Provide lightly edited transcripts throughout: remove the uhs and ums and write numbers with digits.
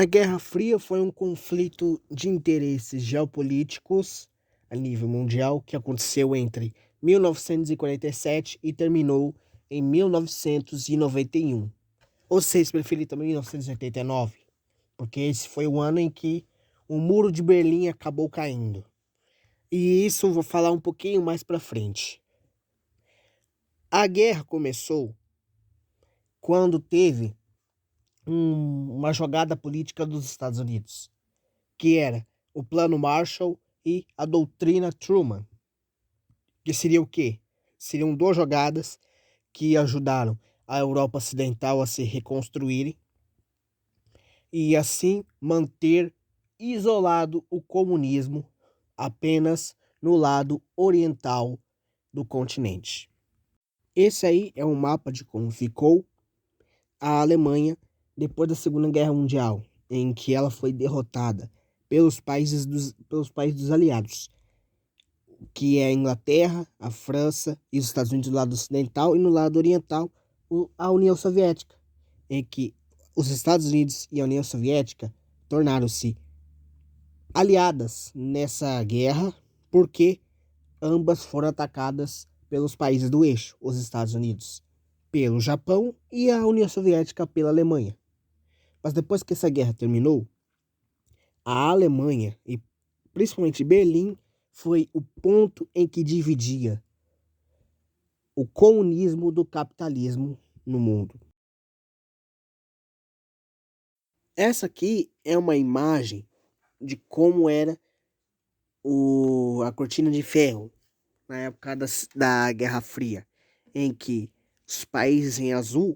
A Guerra Fria foi um conflito de interesses geopolíticos a nível mundial que aconteceu entre 1947 e terminou em 1991. Ou vocês preferem também 1989, porque esse foi o ano em que o Muro de Berlim acabou caindo. E isso eu vou falar um pouquinho mais pra frente. A guerra começou quando teve uma jogada política dos Estados Unidos, que era o Plano Marshall e a doutrina Truman, que seria o quê? Seriam duas jogadas que ajudaram a Europa Ocidental a se reconstruírem e assim manter isolado o comunismo apenas no lado oriental do continente. Esse aí é um mapa de como ficou a Alemanha depois da Segunda Guerra Mundial, em que ela foi derrotada pelos países dos aliados, que é a Inglaterra, a França e os Estados Unidos do lado ocidental, e no lado oriental a União Soviética, em que os Estados Unidos e a União Soviética tornaram-se aliadas nessa guerra, porque ambas foram atacadas pelos países do eixo, os Estados Unidos pelo Japão e a União Soviética pela Alemanha. Mas depois que essa guerra terminou, a Alemanha e principalmente Berlim foi o ponto em que dividia o comunismo do capitalismo no mundo. Essa aqui é uma imagem de como era a cortina de ferro na época da Guerra Fria, em que os países em azul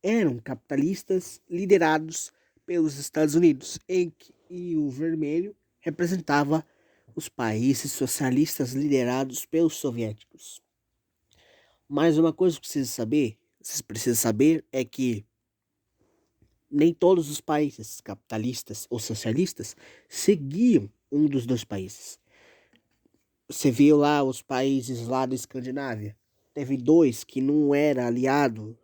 eram capitalistas liderados pelos Estados Unidos, e o vermelho representava os países socialistas liderados pelos soviéticos. Mas uma coisa que vocês precisam saber é que nem todos os países capitalistas ou socialistas seguiam um dos dois países. Você viu lá os países lá da Escandinávia. Teve dois que não era aliado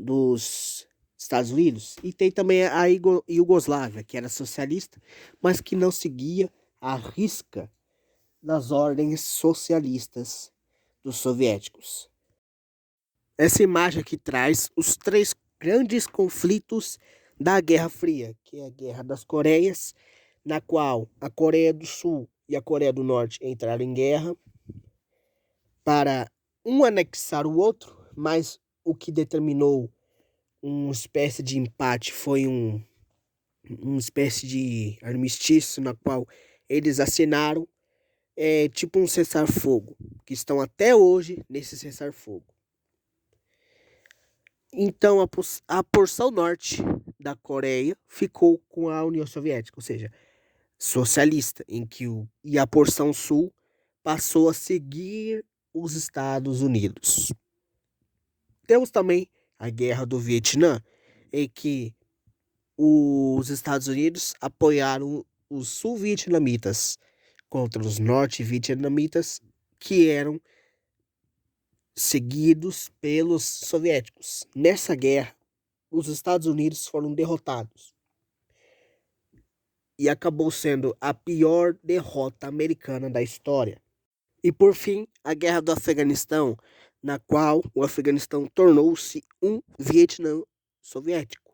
dos Estados Unidos. E tem também a Iugoslávia, que era socialista, mas que não seguia à risca das ordens socialistas dos soviéticos. Essa imagem aqui traz os três grandes conflitos da Guerra Fria, que é a Guerra das Coreias, na qual a Coreia do Sul e a Coreia do Norte entraram em guerra para um anexar o outro, mas o que determinou uma espécie de empate foi uma espécie de armistício na qual eles assinaram tipo um cessar-fogo, que estão até hoje nesse cessar-fogo. Então a porção norte da Coreia ficou com a União Soviética, ou seja, socialista, e a porção sul passou a seguir os Estados Unidos. Temos também a Guerra do Vietnã, em que os Estados Unidos apoiaram os sul-vietnamitas contra os norte-vietnamitas, que eram seguidos pelos soviéticos. Nessa guerra, os Estados Unidos foram derrotados e acabou sendo a pior derrota americana da história. E por fim, a Guerra do Afeganistão, na qual o Afeganistão tornou-se um Vietnã soviético,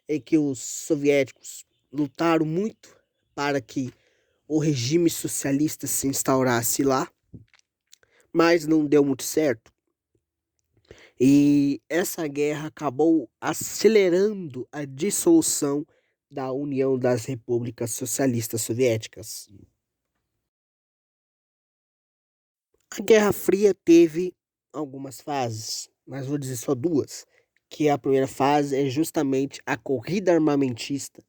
em que os soviéticos lutaram muito para que o regime socialista se instaurasse lá, mas não deu muito certo. E essa guerra acabou acelerando a dissolução da União das Repúblicas Socialistas Soviéticas. A Guerra Fria teve algumas fases, mas vou dizer só duas, que a primeira fase é justamente a corrida armamentista.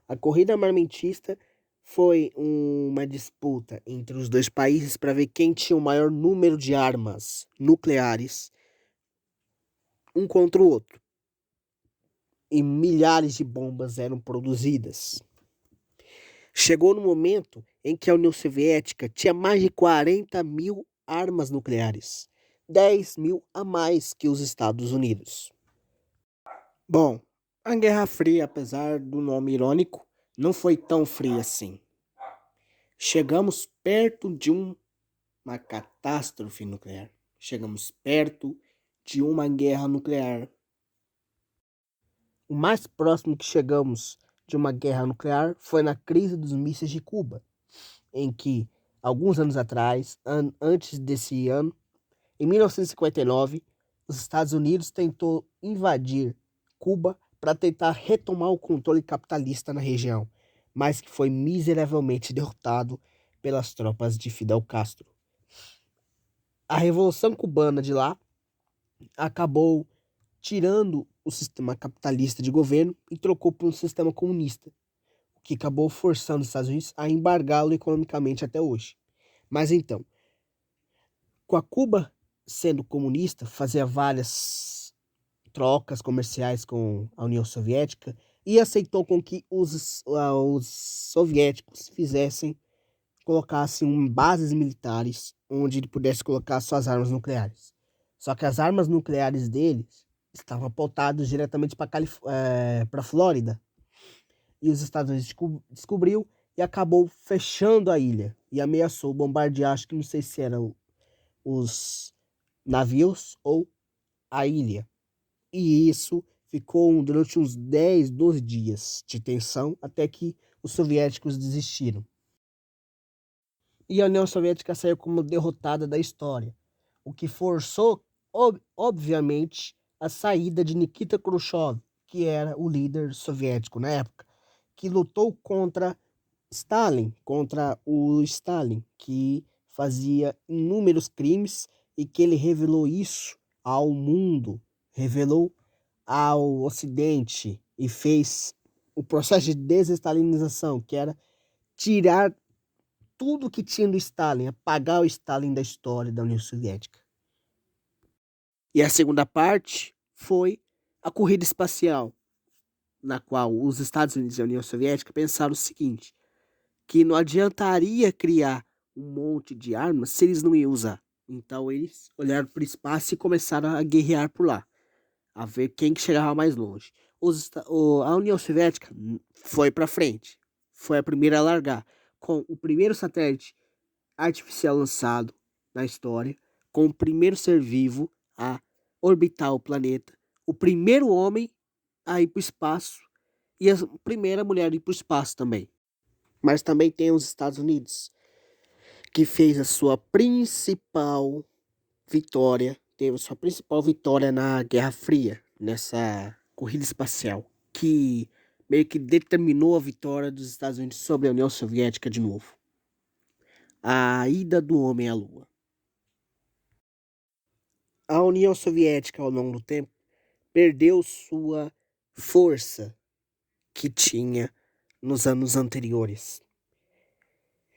A corrida armamentista foi uma disputa entre os dois países para ver quem tinha o maior número de armas nucleares um contra o outro. E milhares de bombas eram produzidas. Chegou no momento em que a União Soviética tinha mais de 40 mil armas nucleares, 10 mil a mais que os Estados Unidos. Bom, A Guerra Fria, apesar do nome irônico, não foi tão fria assim. Chegamos perto de uma catástrofe nuclear. Chegamos perto de uma guerra nuclear. O mais próximo que chegamos de uma guerra nuclear foi na crise dos mísseis de Cuba, em que, alguns anos atrás, antes desse ano, em 1959, os Estados Unidos tentou invadir Cuba para tentar retomar o controle capitalista na região, mas que foi miseravelmente derrotado pelas tropas de Fidel Castro. A Revolução Cubana de lá acabou tirando o sistema capitalista de governo e trocou por um sistema comunista, o que acabou forçando os Estados Unidos a embargá-lo economicamente até hoje. Mas então, com a Cuba sendo comunista, fazia várias trocas comerciais com a União Soviética e aceitou com que os soviéticos colocassem bases militares onde ele pudesse colocar suas armas nucleares. Só que as armas nucleares deles estavam apontadas diretamente para a Flórida. E os Estados Unidos descobriu e acabou fechando a ilha e ameaçou bombardear, acho que não sei se eram os navios ou a ilha. E isso ficou durante uns 10, 12 dias de tensão até que os soviéticos desistiram. E a União Soviética saiu como derrotada da história, o que forçou, obviamente, a saída de Nikita Khrushchev, que era o líder soviético na época, que lutou contra o Stalin, que fazia inúmeros crimes e que ele revelou isso ao mundo, revelou ao Ocidente e fez o processo de desestalinização, que era tirar tudo que tinha do Stalin, apagar o Stalin da história da União Soviética. E a segunda parte foi a corrida espacial, na qual os Estados Unidos e a União Soviética pensaram o seguinte, que não adiantaria criar um monte de armas se eles não iam usar. Então eles olharam para o espaço e começaram a guerrear por lá, a ver quem que chegava mais longe. A União Soviética foi para frente, foi a primeira a largar, com o primeiro satélite artificial lançado na história, com o primeiro ser vivo a orbitar o planeta, o primeiro homem a ir para o espaço e a primeira mulher a ir para o espaço também. Mas também tem os Estados Unidos, que fez a sua principal vitória, teve a sua principal vitória na Guerra Fria, nessa corrida espacial, que meio que determinou a vitória dos Estados Unidos sobre a União Soviética de novo. A ida do homem à Lua. A União Soviética, ao longo do tempo, perdeu sua força que tinha nos anos anteriores.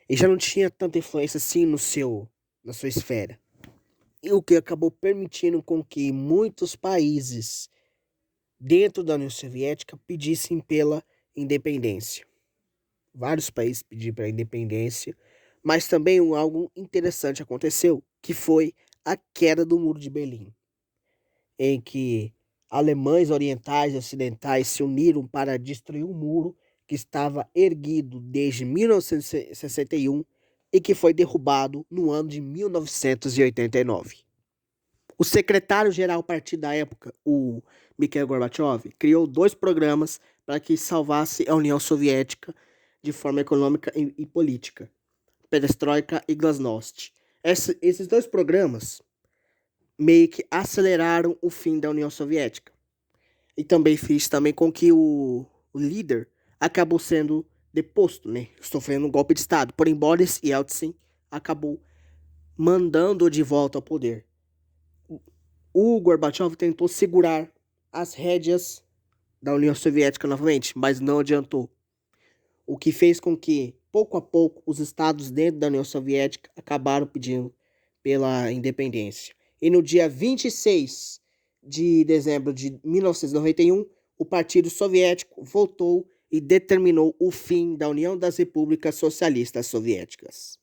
E já não tinha tanta influência assim na sua esfera. E o que acabou permitindo com que muitos países dentro da União Soviética pedissem pela independência. Vários países pediram pela independência, mas também algo interessante aconteceu, que foi a queda do Muro de Berlim, em que alemães orientais e ocidentais se uniram para destruir o muro que estava erguido desde 1961 e que foi derrubado no ano de 1989. O secretário-geral partido da época, o Mikhail Gorbachev, criou 2 programas para que salvasse a União Soviética de forma econômica e política, Perestroika e Glasnost. Esses 2 programas meio que aceleraram o fim da União Soviética. E também fez com que o líder acabou sendo deposto, sofrendo um golpe de Estado. Porém, Boris Yeltsin acabou mandando de volta ao poder. O Gorbachev tentou segurar as rédeas da União Soviética novamente, mas não adiantou. O que fez com que, pouco a pouco, os estados dentro da União Soviética acabaram pedindo pela independência. E no dia 26 de dezembro de 1991, o Partido Soviético votou e determinou o fim da União das Repúblicas Socialistas Soviéticas.